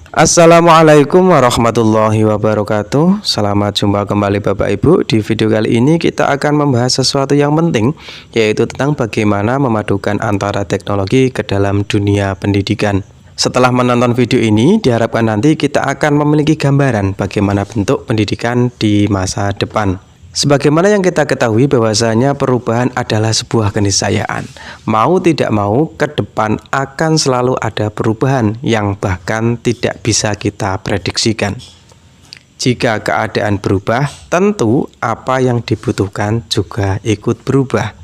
Assalamualaikum warahmatullahi wabarakatuh. Selamat jumpa kembali Bapak Ibu. Di video kali ini kita akan membahas sesuatu yang penting, yaitu tentang bagaimana memadukan antara teknologi ke dalam dunia pendidikan. Setelah menonton video ini, diharapkan nanti kita akan memiliki gambaran bagaimana bentuk pendidikan di masa depan. Sebagaimana yang kita ketahui bahwasanya perubahan adalah sebuah keniscayaan. Mau tidak mau, ke depan akan selalu ada perubahan yang bahkan tidak bisa kita prediksikan. Jika keadaan berubah, tentu apa yang dibutuhkan juga ikut berubah.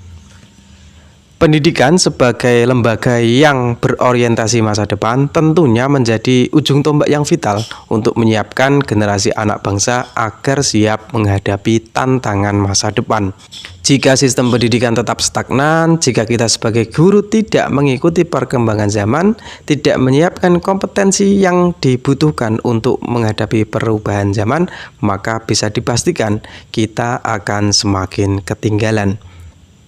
Pendidikan sebagai lembaga yang berorientasi masa depan tentunya menjadi ujung tombak yang vital untuk menyiapkan generasi anak bangsa agar siap menghadapi tantangan masa depan. Jika sistem pendidikan tetap stagnan, jika kita sebagai guru tidak mengikuti perkembangan zaman, tidak menyiapkan kompetensi yang dibutuhkan untuk menghadapi perubahan zaman, maka bisa dipastikan kita akan semakin ketinggalan.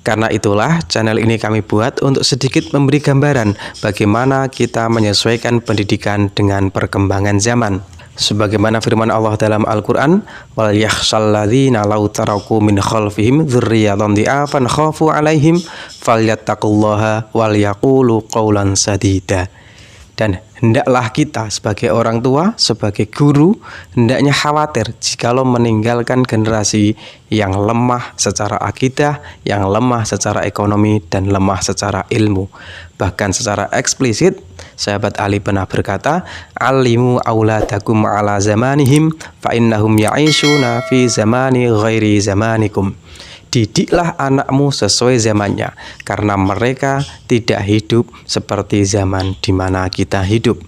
Karena itulah channel ini kami buat untuk sedikit memberi gambaran bagaimana kita menyesuaikan pendidikan dengan perkembangan zaman. Sebagaimana firman Allah dalam Al-Quran, wal yakhshal ladzina law taraku min khalfihim dzurriyyatan dhi'afan khafu 'alaihim falyattaqullaha wal yaqulu qawlan sadida. Dan hendaklah kita sebagai orang tua, sebagai guru, hendaknya khawatir jikalau meninggalkan generasi yang lemah secara akidah, yang lemah secara ekonomi, dan lemah secara ilmu. Bahkan secara eksplisit, sahabat Ali pernah berkata, alimu auladakum ala zamanihim fa innahum ya'ishuna fi zamani ghairi zamanikum. Didiklah anakmu sesuai zamannya, karena mereka tidak hidup seperti zaman di mana kita hidup.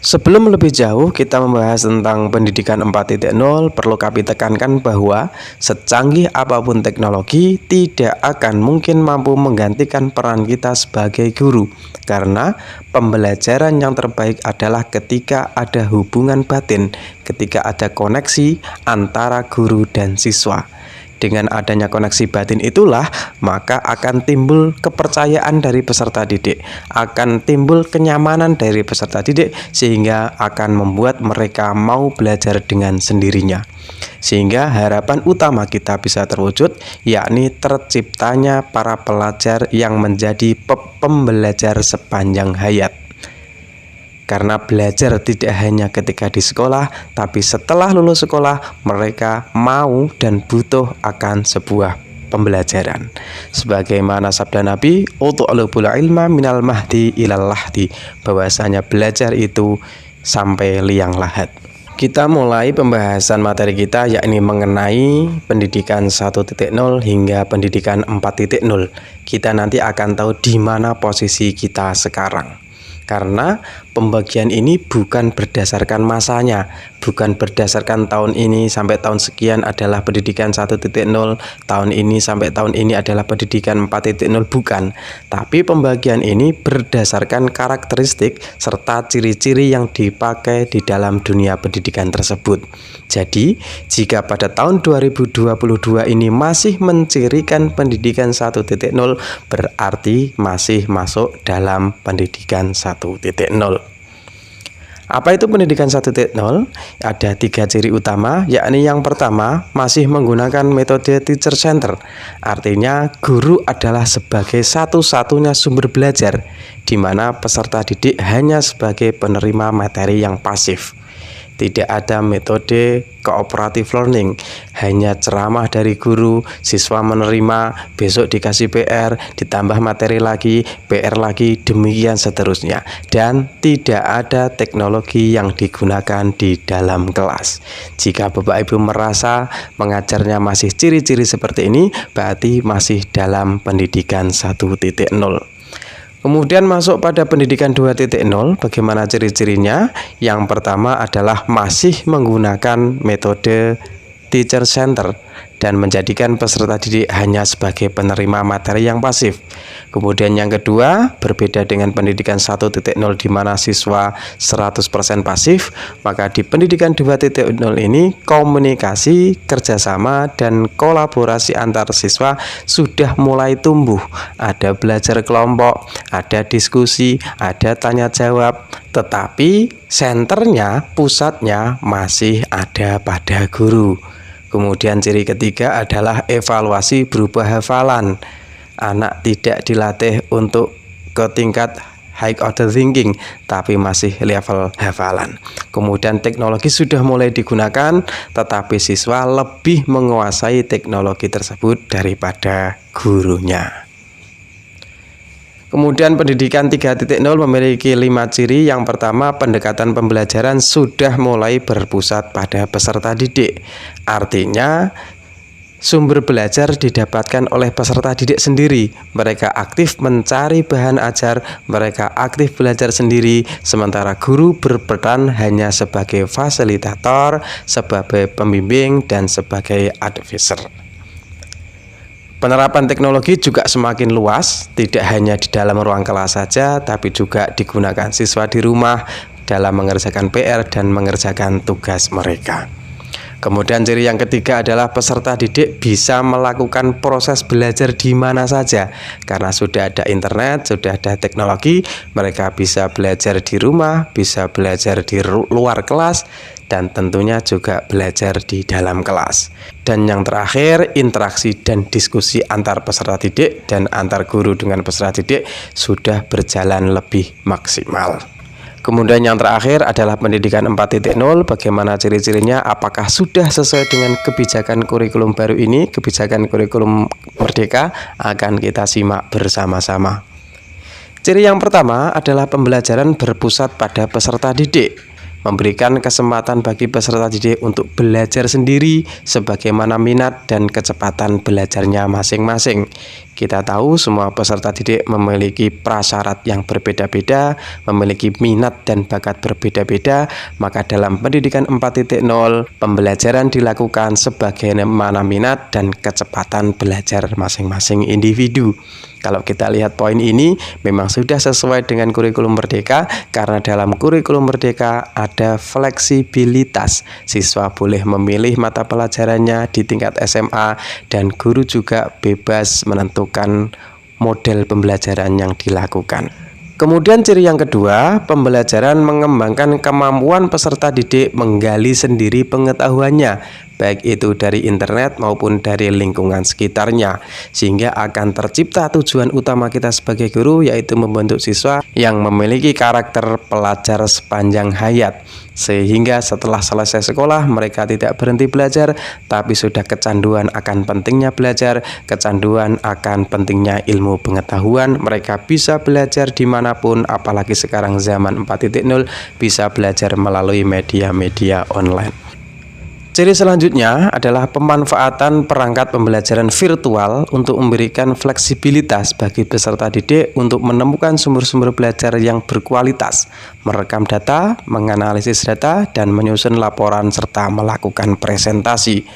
Sebelum lebih jauh kita membahas tentang pendidikan 4.0, perlu kami tekankan bahwa secanggih apapun teknologi tidak akan mungkin mampu menggantikan peran kita sebagai guru, karena pembelajaran yang terbaik adalah ketika ada hubungan batin, ketika ada koneksi antara guru dan siswa. Dengan adanya koneksi batin itulah maka akan timbul kepercayaan dari peserta didik, akan timbul kenyamanan dari peserta didik, sehingga akan membuat mereka mau belajar dengan sendirinya. Sehingga harapan utama kita bisa terwujud, yakni terciptanya para pelajar yang menjadi pembelajar sepanjang hayat. Karena belajar tidak hanya ketika di sekolah, tapi setelah lulus sekolah mereka mau dan butuh akan sebuah pembelajaran. Sebagaimana sabda Nabi, "Ut'alubul ilma minal mahdi ilal lahdi", bahwasanya belajar itu sampai liang lahat. Kita mulai pembahasan materi kita, yakni mengenai pendidikan 1.0 hingga pendidikan 4.0. Kita nanti akan tahu di mana posisi kita sekarang. Karena pembagian ini bukan berdasarkan masanya, bukan berdasarkan tahun ini sampai tahun sekian adalah pendidikan 1.0, tahun ini sampai tahun ini adalah pendidikan 4.0, bukan. Tapi pembagian ini berdasarkan karakteristik serta ciri-ciri yang dipakai di dalam dunia pendidikan tersebut. Jadi, jika pada tahun 2022 ini masih mencirikan pendidikan 1.0, berarti masih masuk dalam pendidikan 1.0. Apa itu pendidikan 1.0? Ada 3 ciri utama, yakni yang pertama masih menggunakan metode teacher center. Artinya guru adalah sebagai satu-satunya sumber belajar, di mana peserta didik hanya sebagai penerima materi yang pasif. Tidak ada metode cooperative learning, hanya ceramah dari guru, siswa menerima, besok dikasih PR, ditambah materi lagi, PR lagi, demikian seterusnya. Dan tidak ada teknologi yang digunakan di dalam kelas. Jika Bapak Ibu merasa mengajarnya masih ciri-ciri seperti ini, berarti masih dalam pendidikan 1.0. Kemudian masuk pada pendidikan 2.0, bagaimana ciri-cirinya? Yang pertama adalah masih menggunakan metode teacher center. dan menjadikan peserta didik hanya sebagai penerima materi yang pasif. Kemudian yang kedua, berbeda dengan pendidikan 1.0 di mana siswa 100% pasif, maka di pendidikan 2.0 ini komunikasi, kerjasama, dan kolaborasi antar siswa sudah mulai tumbuh. Ada belajar kelompok, ada diskusi, ada tanya jawab, tetapi senternya, pusatnya masih ada pada guru. Kemudian ciri ketiga adalah evaluasi berupa hafalan. Anak tidak dilatih untuk ke tingkat high order thinking, tapi masih level hafalan. Kemudian teknologi sudah mulai digunakan, tetapi siswa lebih menguasai teknologi tersebut daripada gurunya. Kemudian pendidikan 3.0 memiliki 5 ciri. Yang pertama, pendekatan pembelajaran sudah mulai berpusat pada peserta didik. Artinya, sumber belajar didapatkan oleh peserta didik sendiri. Mereka aktif mencari bahan ajar, mereka aktif belajar sendiri, sementara guru berperan hanya sebagai fasilitator, sebagai pembimbing, dan sebagai advisor. Penerapan teknologi juga semakin luas, tidak hanya di dalam ruang kelas saja, tapi juga digunakan siswa di rumah dalam mengerjakan PR dan mengerjakan tugas mereka. Kemudian ciri yang ketiga adalah peserta didik bisa melakukan proses belajar di mana saja. Karena sudah ada internet, sudah ada teknologi, mereka bisa belajar di rumah, bisa belajar di luar kelas, dan tentunya juga belajar di dalam kelas. Dan yang terakhir, interaksi dan diskusi antar peserta didik dan antar guru dengan peserta didik sudah berjalan lebih maksimal. Kemudian yang terakhir adalah pendidikan 4.0. Bagaimana ciri-cirinya? Apakah sudah sesuai dengan kebijakan kurikulum baru ini, kebijakan kurikulum Merdeka? Akan kita simak bersama-sama. Ciri yang pertama adalah pembelajaran berpusat pada peserta didik, memberikan kesempatan bagi peserta didik untuk belajar sendiri sebagaimana minat dan kecepatan belajarnya masing-masing. Kita tahu semua peserta didik memiliki prasyarat yang berbeda-beda, memiliki minat dan bakat berbeda-beda, maka dalam pendidikan 4.0 pembelajaran dilakukan sebagaimana minat dan kecepatan belajar masing-masing individu. Kalau kita lihat poin ini memang sudah sesuai dengan kurikulum Merdeka, karena dalam kurikulum Merdeka ada fleksibilitas. Siswa boleh memilih mata pelajarannya di tingkat SMA dan guru juga bebas menentukan model pembelajaran yang dilakukan. Kemudian ciri yang kedua, pembelajaran mengembangkan kemampuan peserta didik menggali sendiri pengetahuannya, baik itu dari internet maupun dari lingkungan sekitarnya, sehingga akan tercipta tujuan utama kita sebagai guru, yaitu membentuk siswa yang memiliki karakter pelajar sepanjang hayat, sehingga setelah selesai sekolah mereka tidak berhenti belajar, tapi sudah kecanduan akan pentingnya belajar, kecanduan akan pentingnya ilmu pengetahuan. Mereka bisa belajar dimanapun, apalagi sekarang zaman 4.0 bisa belajar melalui media-media online. Ciri selanjutnya adalah pemanfaatan perangkat pembelajaran virtual untuk memberikan fleksibilitas bagi peserta didik untuk menemukan sumber-sumber belajar yang berkualitas, merekam data, menganalisis data, dan menyusun laporan serta melakukan presentasi.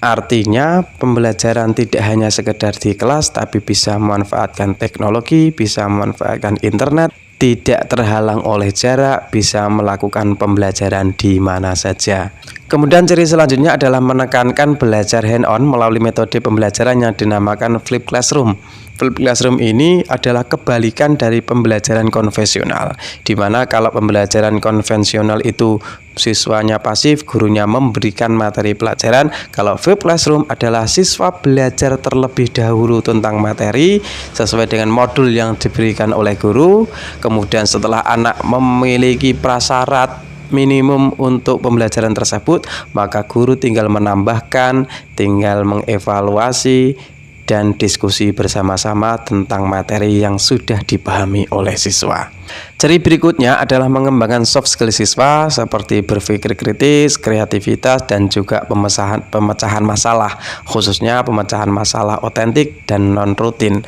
Artinya pembelajaran tidak hanya sekedar di kelas, tapi bisa memanfaatkan teknologi, bisa memanfaatkan internet, tidak terhalang oleh jarak, bisa melakukan pembelajaran di mana saja. Kemudian ciri selanjutnya adalah menekankan belajar hand-on melalui metode pembelajaran yang dinamakan Flipped Classroom. Flipped Classroom ini adalah kebalikan dari pembelajaran konvensional, di mana kalau pembelajaran konvensional itu siswanya pasif, gurunya memberikan materi pelajaran. Kalau Flipped Classroom adalah siswa belajar terlebih dahulu tentang materi sesuai dengan modul yang diberikan oleh guru. Kemudian setelah anak memiliki prasyarat minimum untuk pembelajaran tersebut, maka guru tinggal menambahkan, tinggal mengevaluasi dan diskusi bersama-sama tentang materi yang sudah dipahami oleh siswa. Ciri berikutnya adalah mengembangkan soft skill siswa seperti berpikir kritis, kreativitas, dan juga pemecahan masalah, khususnya pemecahan masalah otentik dan non rutin.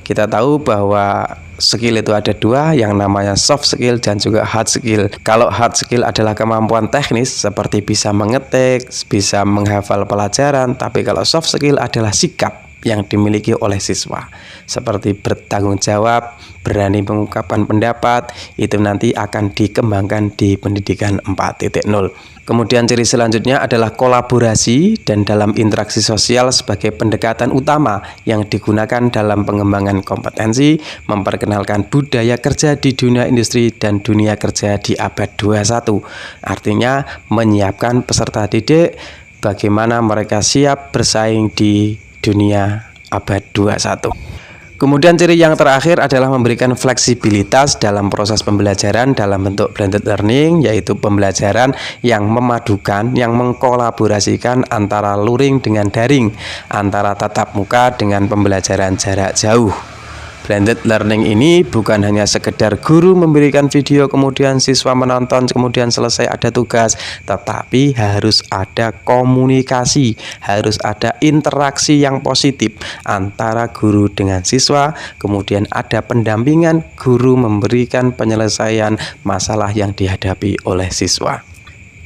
Kita tahu bahwa skill itu ada dua, yang namanya soft skill dan juga hard skill. Kalau hard skill adalah kemampuan teknis seperti bisa mengetik, bisa menghafal pelajaran, tapi kalau soft skill adalah sikap yang dimiliki oleh siswa, seperti bertanggung jawab, berani mengungkapkan pendapat, itu nanti akan dikembangkan di pendidikan 4.0. Kemudian ciri selanjutnya adalah kolaborasi dan dalam interaksi sosial sebagai pendekatan utama yang digunakan dalam pengembangan kompetensi, memperkenalkan budaya kerja di dunia industri dan dunia kerja di abad 21. Artinya menyiapkan peserta didik bagaimana mereka siap bersaing di dunia abad 21. Kemudian ciri yang terakhir adalah memberikan fleksibilitas dalam proses pembelajaran dalam bentuk blended learning, yaitu pembelajaran yang memadukan, yang mengkolaborasikan antara luring dengan daring, antara tatap muka dengan pembelajaran jarak jauh. Blended learning ini bukan hanya sekedar guru memberikan video kemudian siswa menonton kemudian selesai ada tugas, tetapi harus ada komunikasi, harus ada interaksi yang positif antara guru dengan siswa, kemudian ada pendampingan, guru memberikan penyelesaian masalah yang dihadapi oleh siswa.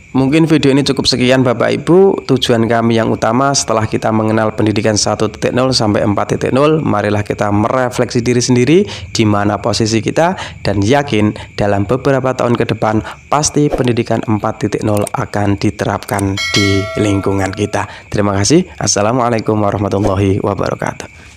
Mungkin video ini cukup sekian Bapak Ibu. Tujuan kami yang utama setelah kita mengenal pendidikan 1.0 sampai 4.0, marilah kita merefleksi diri sendiri di mana posisi kita, dan yakin dalam beberapa tahun ke depan pasti pendidikan 4.0 akan diterapkan di lingkungan kita. Terima kasih. Assalamualaikum warahmatullahi wabarakatuh.